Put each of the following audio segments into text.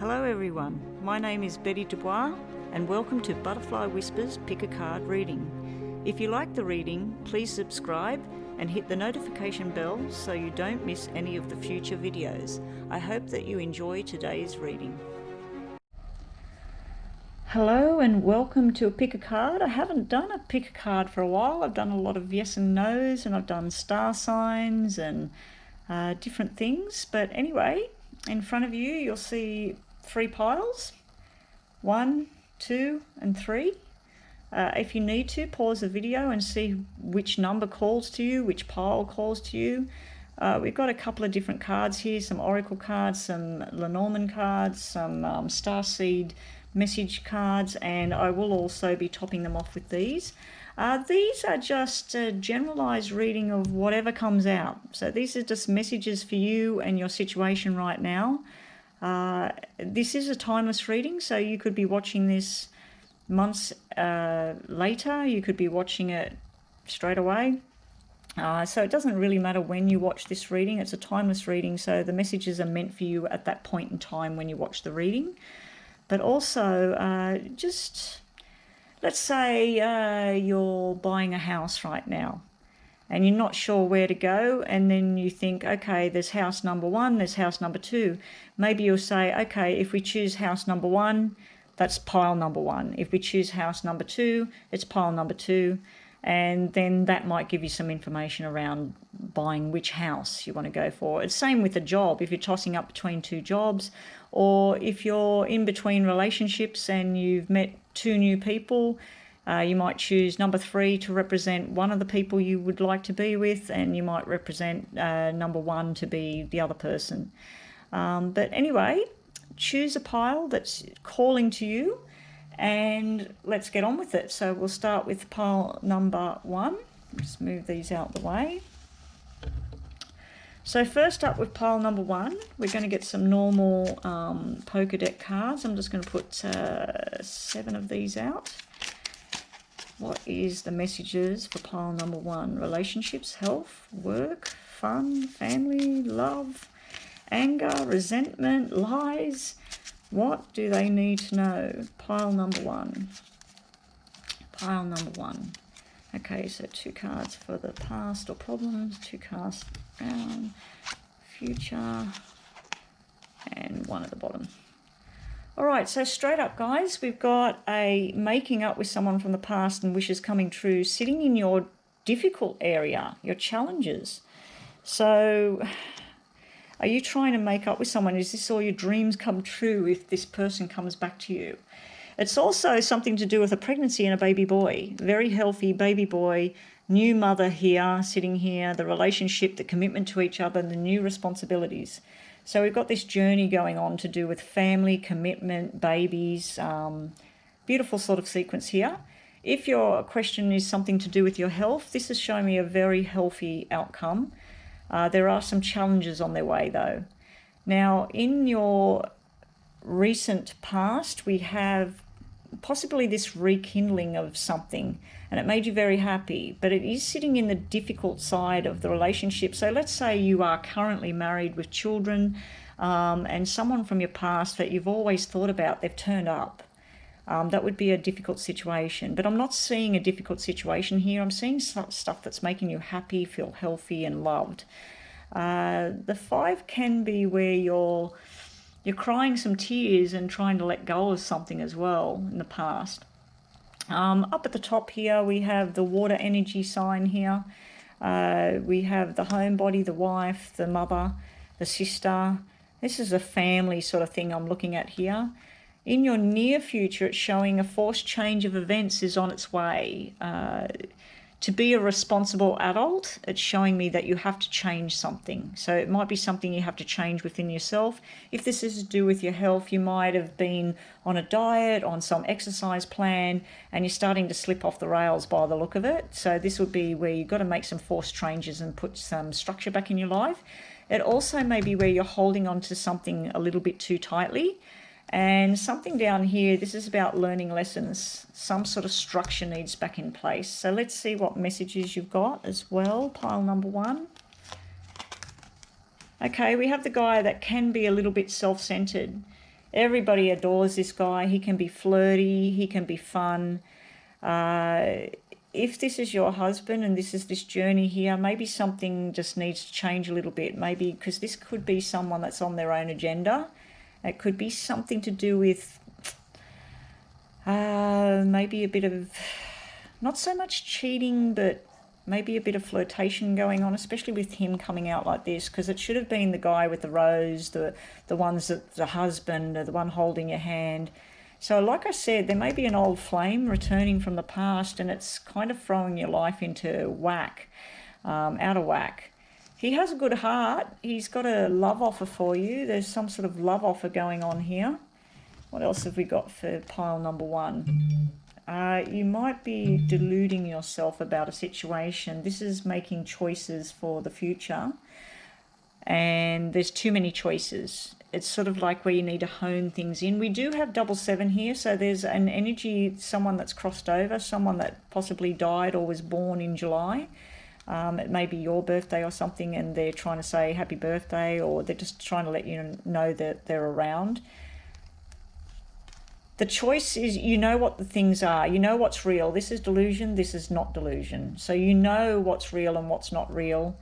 Hello everyone, my name is Betty Dubois and welcome to Butterfly Whispers Pick a Card reading. If you like the reading, please subscribe and hit the notification bell so you don't miss any of the future videos. I hope that you enjoy today's reading. Hello and welcome to a Pick a Card. I haven't done a Pick a Card for a while. I've done a lot of yes and no's and I've done star signs and different things. But anyway, in front of you you'll see 3 piles, 1, 2 and 3. If you need to, pause the video and see which number calls to you, which pile calls to you. We've got a couple of different cards here, some oracle cards, some Lenormand cards, some starseed message cards, and I will also be topping them off with these. These are just a generalized reading of whatever comes out. So these are just messages for you and your situation right now. This is a timeless reading, so you could be watching this months later, you could be watching it straight away. So it doesn't really matter when you watch this reading. It's a timeless reading, so the messages are meant for you at that point in time when you watch the reading. But also, just let's say you're buying a house right now and you're not sure where to go, and then you think, okay, there's house number 1, there's house number 2. Maybe you'll say, okay, if we choose house number 1, that's pile number 1. If we choose house number 2, it's pile number 2. And then that might give you some information around buying which house you want to go for. It's same with a job. If you're tossing up between 2 jobs, or if you're in between relationships and you've met 2 new people, you might choose number 3 to represent one of the people you would like to be with, and you might represent number 1 to be the other person. But anyway, choose a pile that's calling to you and let's get on with it. So we'll start with pile number 1. Just move these out the way. So first up with pile number 1, we're going to get some normal poker deck cards. I'm just going to put 7 of these out. What is the messages for pile number 1? Relationships, health, work, fun, family, love, anger, resentment, lies. What do they need to know? Pile number 1. Pile number 1. Okay, so 2 cards for the past or problems, 2 cards around future, and 1 at the bottom. All right, so straight up, guys, we've got a making up with someone from the past and wishes coming true, sitting in your difficult area, your challenges. So are you trying to make up with someone? Is this all your dreams come true if this person comes back to you? It's also something to do with a pregnancy and a baby boy. Very healthy baby boy, new mother here, sitting here, the relationship, the commitment to each other, and the new responsibilities. So we've got this journey going on to do with family, commitment, babies. Beautiful sort of sequence here. If your question is something to do with your health, this is showing me a very healthy outcome. There are some challenges on their way though. Now, in your recent past, we have possibly this rekindling of something, and it made you very happy, but it is sitting in the difficult side of the relationship. So let's say you are currently married with children, and someone from your past that you've always thought about, they've turned up. That would be a difficult situation, but I'm not seeing a difficult situation here. I'm seeing stuff that's making you happy, feel healthy and loved. The 5 can be where you're crying some tears and trying to let go of something as well in the past. Up at the top here, we have the water energy sign here. We have the homebody, the wife, the mother, the sister. This is a family sort of thing I'm looking at here. In your near future, it's showing a forced change of events is on its way. To be a responsible adult, it's showing me that you have to change something. So it might be something you have to change within yourself. If this is to do with your health, you might have been on a diet, on some exercise plan, and you're starting to slip off the rails by the look of it. So this would be where you've got to make some forced changes and put some structure back in your life. It also may be where you're holding on to something a little bit too tightly. And something down here, this is about learning lessons. Some sort of structure needs back in place. So let's see what messages you've got as well. Pile number 1. Okay, we have the guy that can be a little bit self-centered. Everybody adores this guy. He can be flirty. He can be fun. If this is your husband and this is this journey here, maybe something just needs to change a little bit. Maybe because this could be someone that's on their own agenda. It could be something to do with maybe a bit of, not so much cheating, but maybe a bit of flirtation going on, especially with him coming out like this, because it should have been the guy with the rose, the ones that the husband, the one holding your hand. So like I said, there may be an old flame returning from the past, and it's kind of throwing your life into whack, out of whack. He has a good heart. He's got a love offer for you. There's some sort of love offer going on here. What else have we got for pile number 1? You might be deluding yourself about a situation. This is making choices for the future, and there's too many choices. It's sort of like where you need to hone things in. We do have 7 here, so there's an energy, someone that's crossed over, someone that possibly died or was born in July. It may be your birthday or something, and they're trying to say happy birthday, or they're just trying to let you know that they're around. The choice is, you know what the things are. You know what's real. This is delusion. This is not delusion. So you know what's real and what's not real.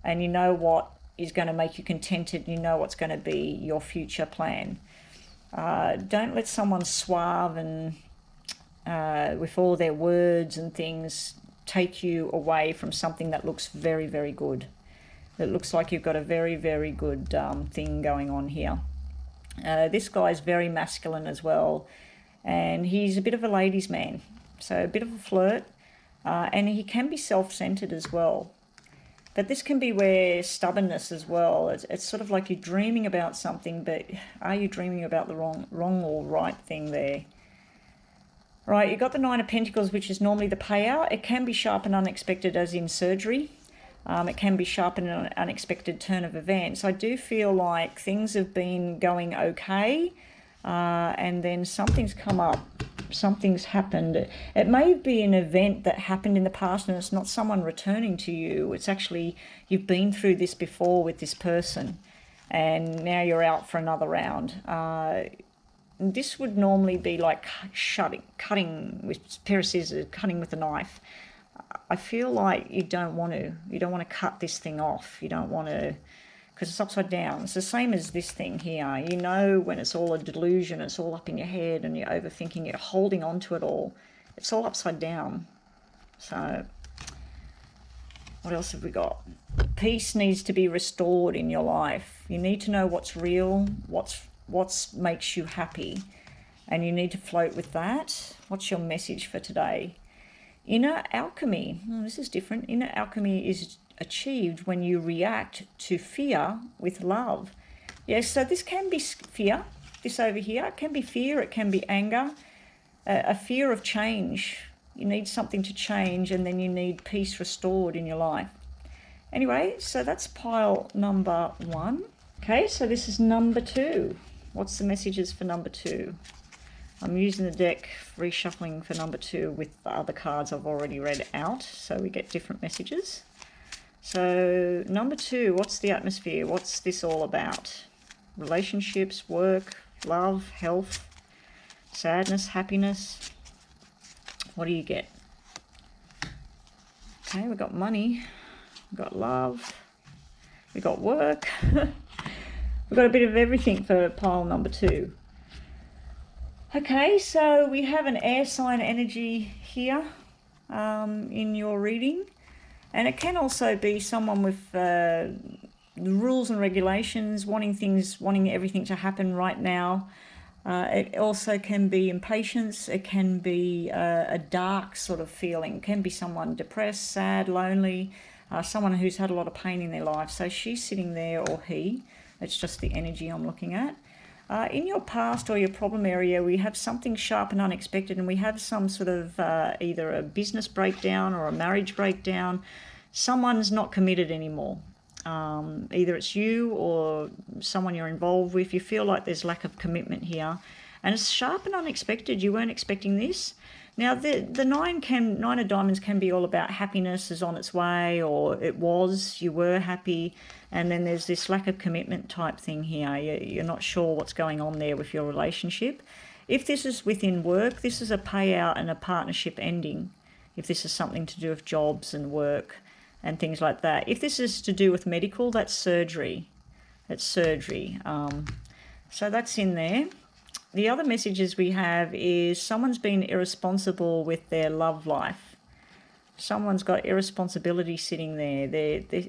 And you know what is going to make you contented. You know what's going to be your future plan. Don't let someone suave and with all their words and things take you away from something that looks very, very good. It looks like you've got a very, very good thing going on here. This guy's very masculine as well, and he's a bit of a ladies' man, so a bit of a flirt, and he can be self-centered as well. But this can be where stubbornness as well. It's sort of like you're dreaming about something, but are you dreaming about the wrong or right thing there? Right, you've got the 9 of Pentacles, which is normally the payout. It can be sharp and unexpected, as in surgery. It can be sharp and an unexpected turn of events. I do feel like things have been going okay, and then something's come up, something's happened. It may be an event that happened in the past, and it's not someone returning to you. It's actually, you've been through this before with this person, and now you're out for another round. This would normally be like cutting with a pair of scissors, cutting with a knife. I feel like you don't want to cut this thing off. You don't want to, because it's upside down. It's the same as this thing here. You know when it's all a delusion, it's all up in your head and you're overthinking, you're holding on to it all. It's all upside down. So what else have we got? Peace needs to be restored in your life. You need to know what's real, what makes you happy, and you need to float with that. What's your message for today? Inner alchemy. This is different. Inner alchemy is achieved when you react to fear with love. Yes, so this can be fear. This over here, it can be fear, it can be anger, a fear of change. You need something to change, and then you need peace restored in your life. Anyway, so that's pile number 1. Okay, so this is number 2. What's the messages for number 2? I'm using the deck, reshuffling for number 2 with the other cards I've already read out, so we get different messages. So number 2, what's the atmosphere? What's this all about? Relationships, work, love, health, sadness, happiness. What do you get? Okay, we've got money, we've got love, we've got work. We've got a bit of everything for pile number 2. Okay, so we have an air sign energy here in your reading, and it can also be someone with the rules and regulations, wanting everything to happen right now. It also can be impatience. It can be a dark sort of feeling. It can be someone depressed, sad, lonely, someone who's had a lot of pain in their life. So she's sitting there, or he. It's just the energy I'm looking at. In your past or your problem area, we have something sharp and unexpected, and we have some sort of either a business breakdown or a marriage breakdown. Someone's not committed anymore. Either it's you or someone you're involved with. You feel like there's lack of commitment here. And it's sharp and unexpected. You weren't expecting this. Now, the nine of diamonds can be all about happiness is on its way, or it was, you were happy. And then there's this lack of commitment type thing here. You're not sure what's going on there with your relationship. If this is within work, this is a payout and a partnership ending. If this is something to do with jobs and work and things like that. If this is to do with medical, that's surgery. It's surgery. So that's in there. The other messages we have is someone's been irresponsible with their love life. Someone's got irresponsibility sitting there.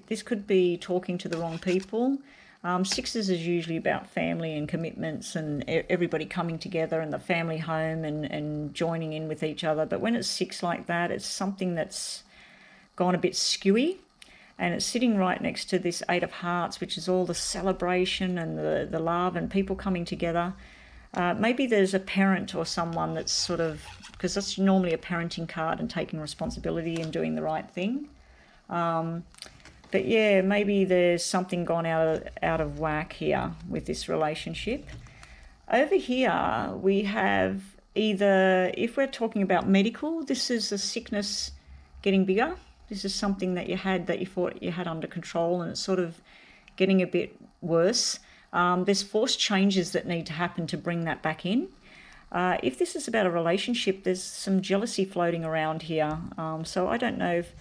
This could be talking to the wrong people. Sixes is usually about family and commitments and everybody coming together and the family home and joining in with each other. But when it's six like that, it's something that's gone a bit skewy. And it's sitting right next to this Eight of Hearts, which is all the celebration and the love and people coming together. Maybe there's a parent or someone that's sort of, because that's normally a parenting card and taking responsibility and doing the right thing. But yeah, maybe there's something gone out of whack here with this relationship. Over here, we have either, if we're talking about medical, this is a sickness getting bigger. This is something that you had that you thought you had under control and it's sort of getting a bit worse. There's forced changes that need to happen to bring that back in. If this is about a relationship, there's some jealousy floating around here. So I don't know if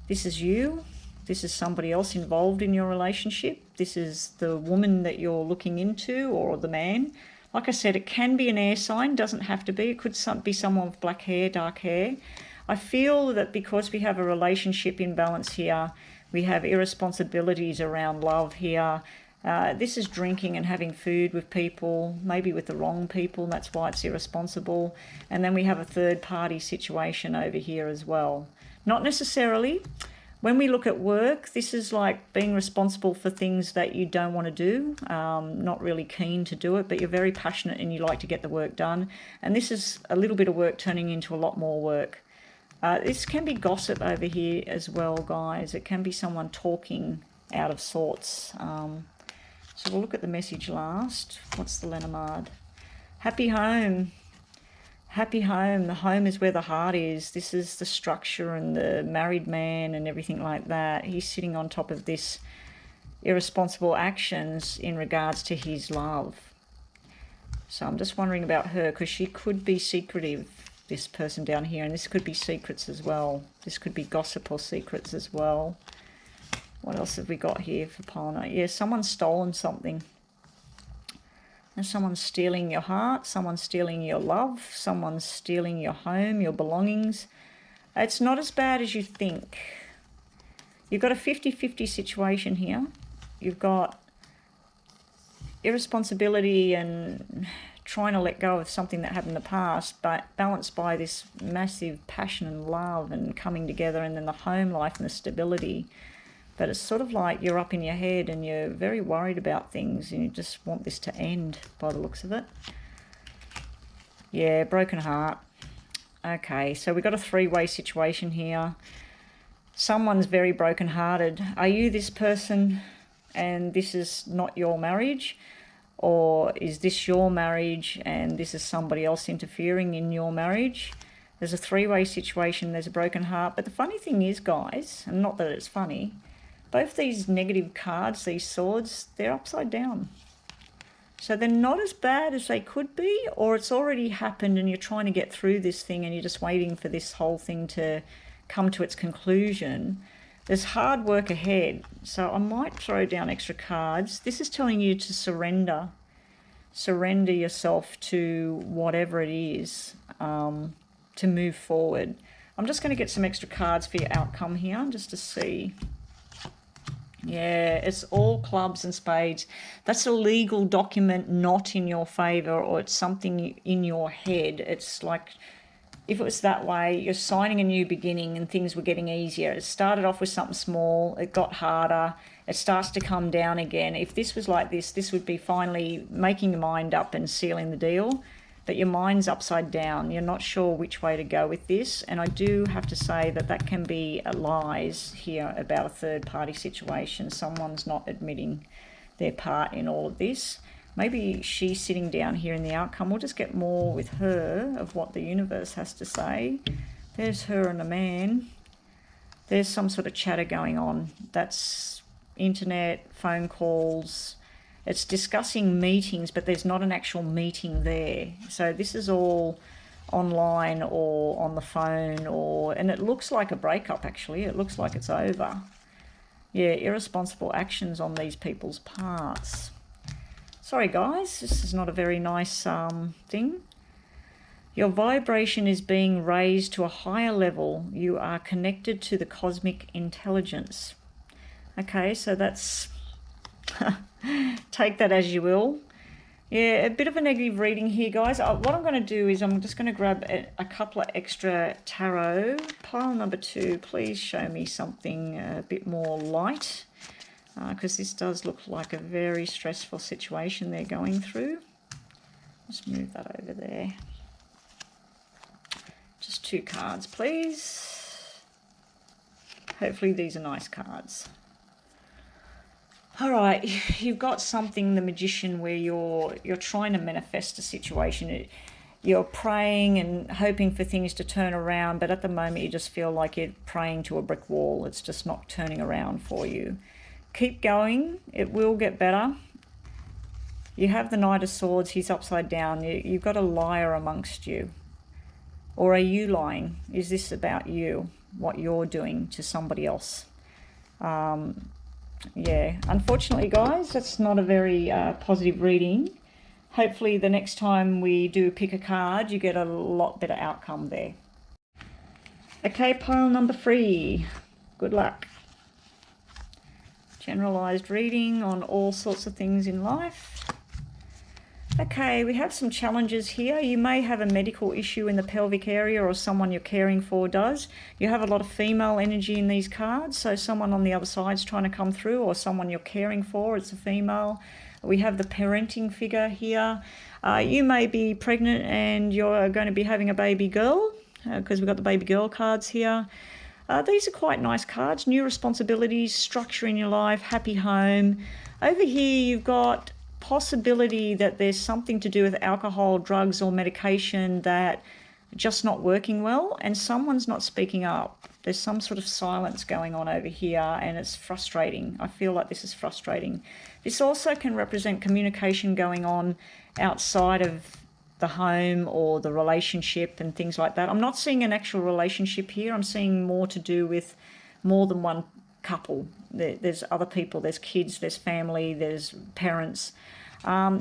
this is you, this is somebody else involved in your relationship, this is the woman that you're looking into or the man. Like I said, it can be an air sign, doesn't have to be. It could be someone with black hair, dark hair. I feel that because we have a relationship imbalance here, we have irresponsibilities around love here. This is drinking and having food with people, maybe with the wrong people, and that's why it's irresponsible. And then we have a third party situation over here as well. Not necessarily. When we look at work, this is like being responsible for things that you don't want to do, not really keen to do it, but you're very passionate and you like to get the work done. And this is a little bit of work turning into a lot more work. This can be gossip over here as well, guys. It can be someone talking out of sorts. So we'll look at the message last. What's the Lenormand? Happy home. Happy home. The home is where the heart is. This is the structure and the married man and everything like that. He's sitting on top of this irresponsible actions in regards to his love. So I'm just wondering about her because she could be secretive, this person down here, and this could be secrets as well. This could be gossip or secrets as well. What else have we got here for Polna? Yeah, someone's stolen something. And someone's stealing your heart, someone's stealing your love, someone's stealing your home, your belongings. It's not as bad as you think. You've got a 50-50 situation here. You've got irresponsibility and trying to let go of something that happened in the past, but balanced by this massive passion and love and coming together, and then the home life and the stability. But it's sort of like you're up in your head and you're very worried about things and you just want this to end by the looks of it. Yeah, broken heart. Okay, so we've got a three-way situation here. Someone's very broken-hearted. Are you this person and this is not your marriage? Or is this your marriage and this is somebody else interfering in your marriage? There's a three-way situation, there's a broken heart. But the funny thing is, guys, and not that it's funny, both these negative cards, these swords, they're upside down. So they're not as bad as they could be, or it's already happened and you're trying to get through this thing and you're just waiting for this whole thing to come to its conclusion. There's hard work ahead. So I might throw down extra cards. This is telling you to surrender. Surrender yourself to whatever it is, to move forward. I'm just going to get some extra cards for your outcome here, just to see. Yeah, it's all clubs and spades. That's a legal document not in your favour, or it's something in your head. It's like, if it was that way, you're signing a new beginning and things were getting easier. It started off with something small, it got harder, it starts to come down again. If this was like this would be finally making your mind up and sealing the deal. But your mind's upside down. You're not sure which way to go with this. And I do have to say that that can be lies here about a third party situation. Someone's not admitting their part in all of this. Maybe she's sitting down here in the outcome. We'll just get more with her of what the universe has to say. There's her and a man. There's some sort of chatter going on. That's internet, phone calls. It's discussing meetings, but there's not an actual meeting there. So this is all online or on the phone, and it looks like a breakup actually. It looks like it's over. Yeah, irresponsible actions on these people's parts. Sorry guys, this is not a very nice thing. Your vibration is being raised to a higher level. You are connected to the cosmic intelligence. Okay, so that's take that as you will. Yeah, a bit of a negative reading here, guys. What I'm going to do is I'm just going to grab a couple of extra tarot. Pile number 2, please show me something a bit more light, because this does look like a very stressful situation they're going through. Just move that over there. Just 2 cards, please. Hopefully these are nice cards. All right, you've got something, the Magician, where you're trying to manifest a situation. You're praying and hoping for things to turn around, but at the moment you just feel like you're praying to a brick wall. It's just not turning around for you. Keep going. It will get better. You have the Knight of Swords. He's upside down. You've got a liar amongst you. Or are you lying? Is this about you, what you're doing to somebody else? Yeah, unfortunately guys, that's not a very positive reading. Hopefully the next time we do pick a card, you get a lot better outcome there. Okay, pile number 3. Good luck. Generalized reading on all sorts of things in life. Okay, we have some challenges here. You may have a medical issue in the pelvic area, or someone you're caring for does. You have a lot of female energy in these cards, so someone on the other side's trying to come through, or someone you're caring for, it's a female. We have the parenting figure here. You may be pregnant and you're going to be having a baby girl, because we've got the baby girl cards here. These are quite nice cards. New responsibilities, structure in your life, happy home. Over here you've got possibility that there's something to do with alcohol, drugs or medication that just not working well, and someone's not speaking up. There's some sort of silence going on over here, and it's frustrating. I feel like this is frustrating. This also can represent communication going on outside of the home or the relationship and things like that. I'm not seeing an actual relationship here. I'm seeing more to do with more than one couple. There's other people, there's kids, there's family, there's parents.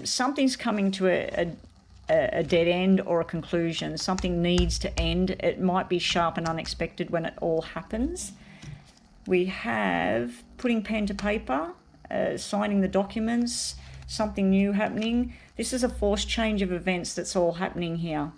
Something's coming to a dead end or a conclusion. Something needs to end. It might be sharp and unexpected when it all happens. We have putting pen to paper, signing the documents, something new happening. This is a forced change of events that's all happening here.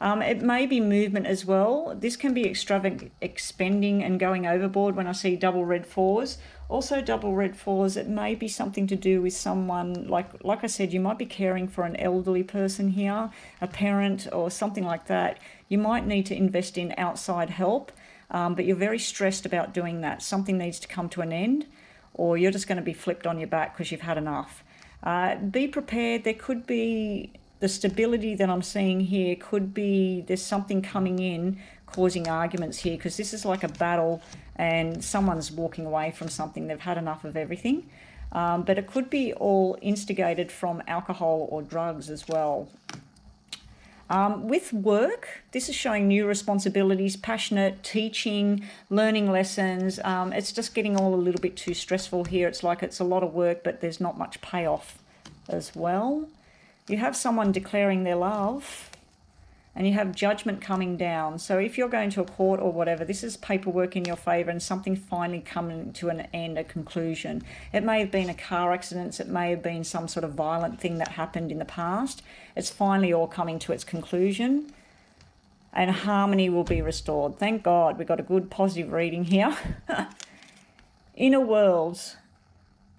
It may be movement as well. This can be extravagant expending and going overboard when I see double red 4s. Also double red 4s, it may be something to do with someone, like I said, you might be caring for an elderly person here, a parent or something like that. You might need to invest in outside help, but you're very stressed about doing that. Something needs to come to an end, or you're just going to be flipped on your back because you've had enough. Be prepared. There could be the stability that I'm seeing here, could be there's something coming in causing arguments here, because this is like a battle and someone's walking away from something. They've had enough of everything. But it could be all instigated from alcohol or drugs as well. With work, this is showing new responsibilities, passionate, teaching, learning lessons. It's just getting all a little bit too stressful here. It's like it's a lot of work, but there's not much payoff as well. You have someone declaring their love, and you have judgment coming down. So if you're going to a court or whatever, this is paperwork in your favour and something finally coming to an end, a conclusion. It may have been a car accident, it may have been some sort of violent thing that happened in the past. It's finally all coming to its conclusion, and harmony will be restored. Thank God, we've got a good positive reading here. Inner worlds.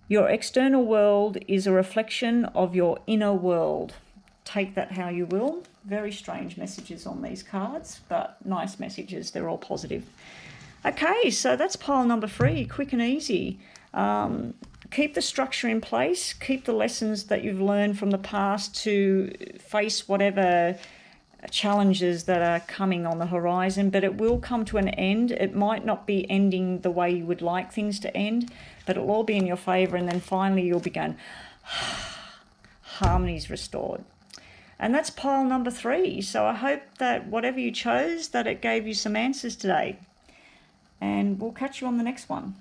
Your external world is a reflection of your inner world. Take that how you will. Very strange messages on these cards, but nice messages. They're all positive. Okay, so that's pile number 3, quick and easy. keep the structure in place, keep the lessons that you've learned from the past to face whatever challenges that are coming on the horizon, but it will come to an end. It might not be ending the way you would like things to end, but it'll all be in your favor, and then finally you'll be going, harmony's restored. And that's pile number 3. So I hope that whatever you chose, that it gave you some answers today. And we'll catch you on the next one.